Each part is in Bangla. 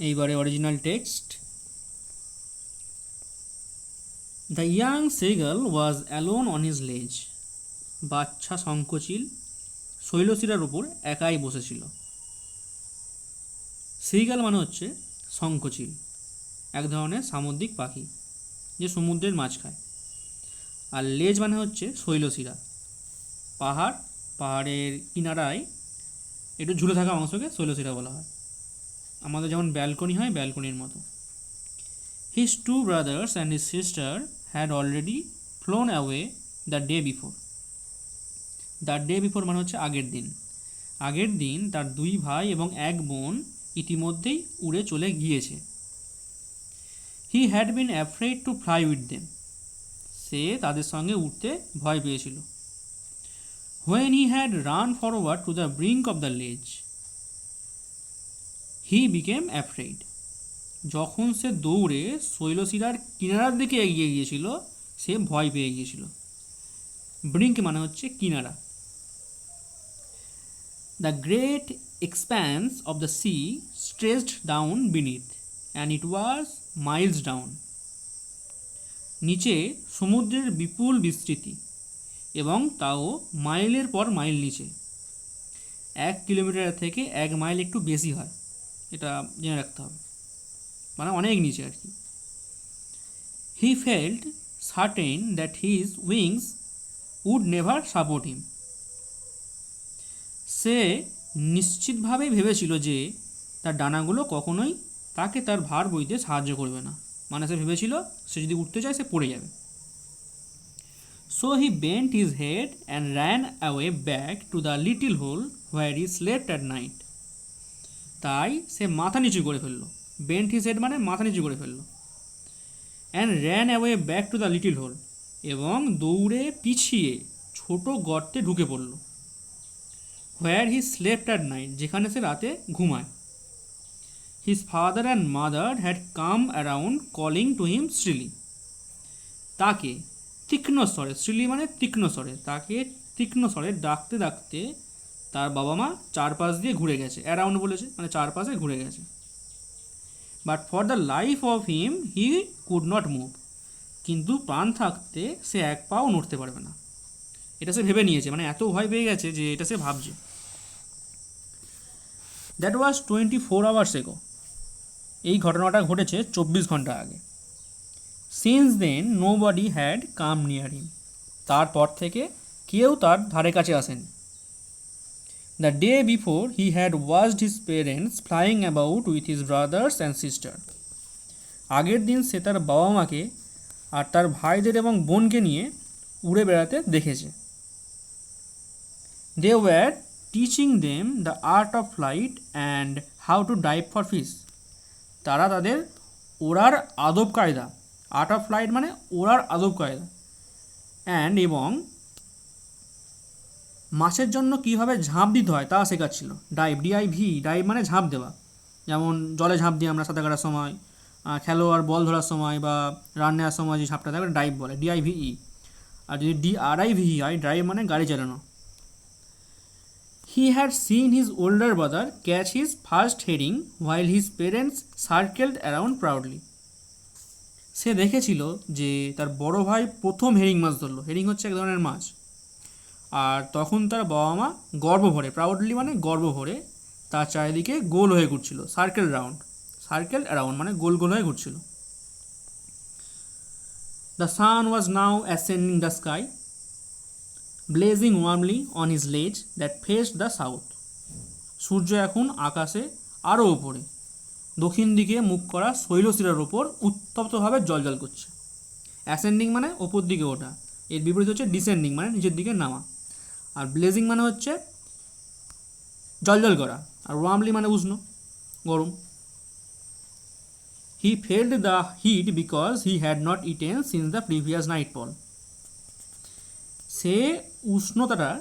এইবারে original text. The young সেগাল was alone on his লেজ। বাচ্চা শঙ্খচিল শৈলশিরার উপর একাই বসেছিল। সিগাল মানে হচ্ছে শঙ্খচিল, এক ধরনের সামুদ্রিক পাখি যে সমুদ্রের মাছ খায়। আর লেজ মানে হচ্ছে শৈলশিরা, পাহাড়ের কিনারায় একটু ঝুলে থাকা অংশকে শৈলশিরা বলা হয়। আমাদের যেমন ব্যালকনি হয়, ব্যালকনির মতো। His two brothers and his sister had already flown away the day before. The day before মানে হচ্ছে আগের দিন। আগের দিন তার দুই ভাই এবং এক বোন ইতিমধ্যেই উড়ে চলে গিয়েছে। He had been afraid to fly with them. সে তাদের সঙ্গে উঠতে ভয় পেয়েছিল। When he had run forward to the brink of the ledge he became afraid. যখন সে দৌড়ে শৈলশিরার কিনারার দিকে এগিয়ে গিয়েছিল সে ভয় পেয়ে গিয়েছিল। ব্রিঙ্ক মানে হচ্ছে কিনারা। The great expands of the sea stretched down beneath and it was Miles down. নিচে সমুদ্রের বিপুল বিস্তৃতি এবং তাও মাইলের পর মাইল নিচে। 1 কিলোমিটার থেকে 1 মাইল একটু বেশি হয়, এটা জেনে রাখতে হবে, মানে অনেক নিচে আর কি। He felt certain that his wings would never support him. সে নিশ্চিতভাবেই ভেবেছিল যে তার ডানাগুলো কখনোই তাকে তার ভার বইতে সাহায্য করবে না, মানে সে ভেবেছিল সে যদি উঠতে চায় সে পড়ে যাবে। So he bent his head and ran away back to the little hole where he slept at night. তাই সে মাথা নিচু করে ফেললো। বেন্ট হিজ হেড মানে মাথা নিচু করে ফেললো। And ran away back to the little hole, এবং দৌড়ে পিছিয়ে ছোট গর্তে ঢুকে পড়ল। Where he slept at night, যেখানে সে রাতে ঘুমায়। His father and mother had come around calling to him shrilly. তাকে তীক্ষ্ণ স্বরে, শ্রিলি মানে তীক্ষ্ণ স্বরে, তাকে তীক্ষ্ণ স্বরে ডাকতে ডাকতে তার বাবা মা চারপাশ দিয়ে ঘুরে গেছে। অ্যারাউন্ড বলেছে মানে চারপাশে ঘুরে গেছে। But for the life of him he could not move. কিন্তু প্রাণ থাকতে সে এক পাও নড়তে পারবে না। এটা সে ভেবে নিয়েছে, মানে এত ভয় পেয়ে গেছে যে এটা সে ভাবছে। দ্যাট ওয়াজ 24 আওয়ার্স এগো। এই ঘটনাটা ঘটেছে 24 ঘন্টা আগে। Since then nobody had come near him. তারপর থেকে কেউ তার ধারে কাছে আসেনি। The day before he had watched his parents flying about with his brothers and sister. আগের দিন সে তার বাবা মাকে আর তার ভাইদের এবং বোনকে নিয়ে উড়ে বেড়াতে দেখেছে। They were teaching them the art of flight and how to dive for fish. তারা তাদের ওড়ার আদব কায়দা, আর্ট অফ ফ্লাইট মানে ওড়ার আদব কায়দা, অ্যান্ড এবং মাছের জন্য কীভাবে ঝাঁপ দিতে হয় তা শেখাচ্ছিল। ডাইভ, ডিআইভি, ডাইভ মানে ঝাঁপ দেওয়া। যেমন জলে ঝাঁপ দিই আমরা সাঁতার কাটার সময়, খেলোয়াড় বল ধরার সময় বা রান নেওয়ার সময় যে ঝাঁপটা থাকে ডাইভ বলে, ডিআইভিই। আর যদি ডিআরআইভিই হয়, ড্রাইভ মানে গাড়ি চালানো। He had seen his older brother catch his first herring while his parents circled around proudly. সে দেখেছিল যে তার বড় ভাই প্রথম হেরিং মাছ ধরলো। হেরিং হচ্ছে এক ধরনের মাছ। আর তখন তার বাবা মা গর্ব ভরে, প্রাউডলি মানে গর্ব ভরে, তার চারিদিকে গোল হয়ে ঘুরছিল। সার্কেল অ্যারাউন্ড মানে গোল গোল হয়ে ঘুরছিল। The sun was now ascending the sky, blazing warmly on his লেজ দ্যাট ফেসড দ্য সাউথ। সূর্য এখন আকাশে আরও ওপরে, দক্ষিণ দিকে মুখ করা শৈলশিরার ওপর উত্তপ্তভাবে জ্বলজ্বল করছে। অ্যাসেন্ডিং মানে ওপর দিকে ওঠা, এর বিপরীত হচ্ছে ডিসেন্ডিং মানে নিচের দিকে নামা। আর ব্লেজিং মানে হচ্ছে জ্বলজ্বল করা, আর ওয়ার্মলি মানে উষ্ণ, গরম। He felt the heat because he had not eaten since the previous night fall. সে উষ্ণতাটা,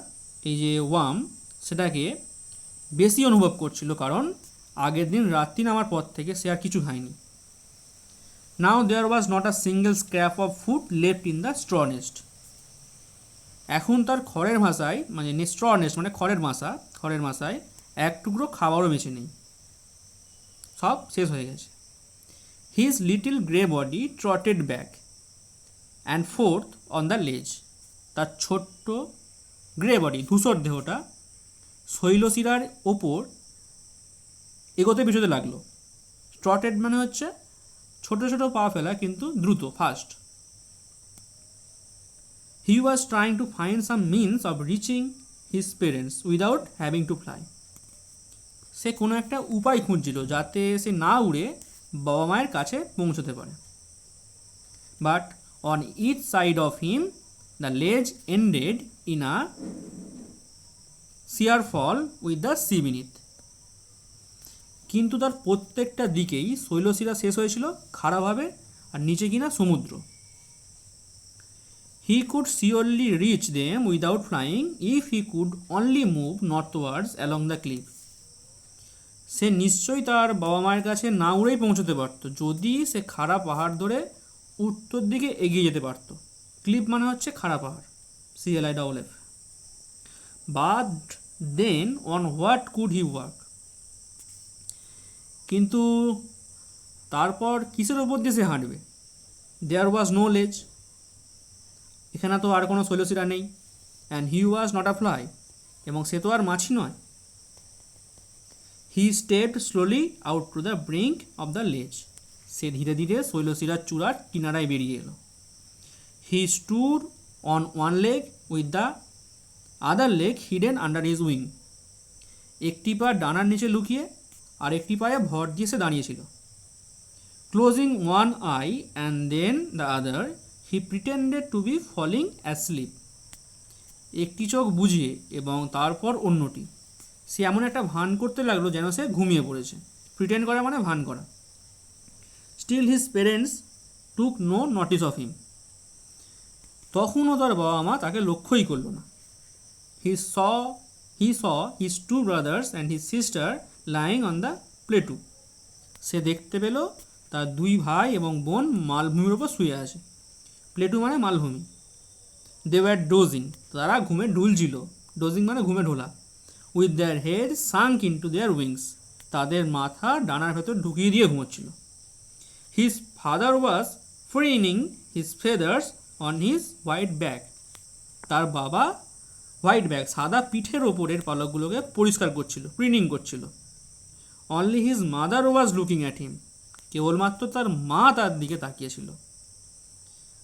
এই যে ওয়ার্ম, সেটাকে বেশি অনুভব করছিল কারণ আগের দিন রাত্রি নামার পর থেকে সে আর কিছু খায়নি। Now there was not a single scrap of food left in the straw nest. এখন তার খড়ের ভাষায় মানে স্ট্র নেস্ট মানে খড়ের মাসায় এক টুকরো খাবারও বেঁচে নেই। সব শেষ হয়ে গেছে। His little grey body trotted back and forth on the ledge. তার ছোট্ট গ্রে বডি, ধূসর দেহটা শৈলশিরার ওপর এগোতে পিছোতে লাগলো। ট্রটেড মানে হচ্ছে ছোট ছোট পা ফেলা, কিন্তু দ্রুত, fast. He was trying to find some means of reaching his parents without having to fly. সে কোনো একটা উপায় খুঁজছিল যাতে সে না উড়ে বাবা মায়ের কাছে পৌঁছতে পারে। But on each side of him the ledge ended in a sheer fall with the sea beneath. কিন্তু তার প্রত্যেকটা দিকেই শৈলশিরা শেষ হয়েছিল খাড়াভাবে, আর নিচে কিনা সমুদ্র। He could surely reach them without flying if he could only move northwards along the cliff. সে নিশ্চয়ই তার বাবা মায়ের কাছে না উড়েই পৌঁছতে পারত যদি সে খাড়া পাহাড় ধরে উত্তর দিকে এগিয়ে যেতে পারত। ক্লিফ মানে হচ্ছে খাড়া পাহাড়, CLIFF। But then on what could he walk? কিন্তু তারপর কিসের ওপর দিয়ে সে হাঁটবে? দেয়ার ওয়াজ নো লেজ, এখানে তো আর কোনো শৈলশিরা নেই। And he was not a fly, এবং সে তো আর মাছি নয়। He stepped slowly out to the brink of the ledge. সে ধীরে ধীরে শৈলশিরার চূড়ার কিনারায় বেরিয়ে এলো। He stood on one leg with the other leg hidden under his wing. একটি পা ডানার নিচে লুকিয়ে আর একটি পায়ে ভর দিয়ে সে দাঁড়িয়েছিল। Closing one eye and then the other he pretended to be falling asleep. একটি চোখ বুজিয়ে এবং তারপর অন্যটি, সে এমন একটা ভান করতে লাগলো যেন সে ঘুমিয়ে পড়েছে। প্রিটেন্ড করা মানে ভান করা। Still his parents took no notice of him. তখনও তার বাবা মা তাকে লক্ষ্যই করল না। He saw his two brothers and his sister lying on the plateau. সে দেখতে পেল তার দুই ভাই এবং বোন মালভূমির ওপর শুয়ে আছে। প্লেটু মানে মালভূমি। দে ওয়ার ডোজিং, তারা ঘুমে ঢুলছিল। ডোজিং মানে ঘুমে ঢোলা। With their head sunk into their wings, তাদের মাথা ডানার ভেতর ঢুকিয়ে দিয়ে ঘুমোচ্ছিল। His father was preening his feathers on his white back. তার বাবা হোয়াইট ব্যাক, সাদা পিঠের ওপরের পালকগুলোকে পরিষ্কার করছিল, প্রিনিং করছিল। Only his mother was looking at him, কেবলমাত্র তার মা তার দিকে তাকিয়েছিল।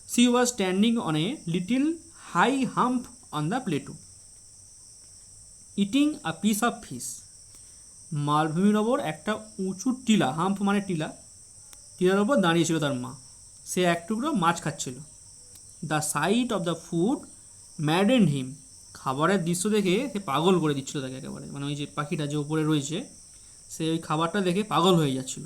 She was standing on a little high hump on the plateau eating a piece of fish. মালভূমির ওপর একটা উঁচু টিলা, হাম্প মানে টিলা, টিলার ওপর দাঁড়িয়েছিল তার মা। সে এক টুকরো মাছ খাচ্ছিল। The sight of the food maddened him. খাবারের দৃশ্য দেখে সে পাগল করে দিচ্ছিল তাকে একেবারে, মানে ওই যে পাখিটা যে ওপরে রয়েছে সে ওই খাবারটা দেখে পাগল হয়ে যাচ্ছিল।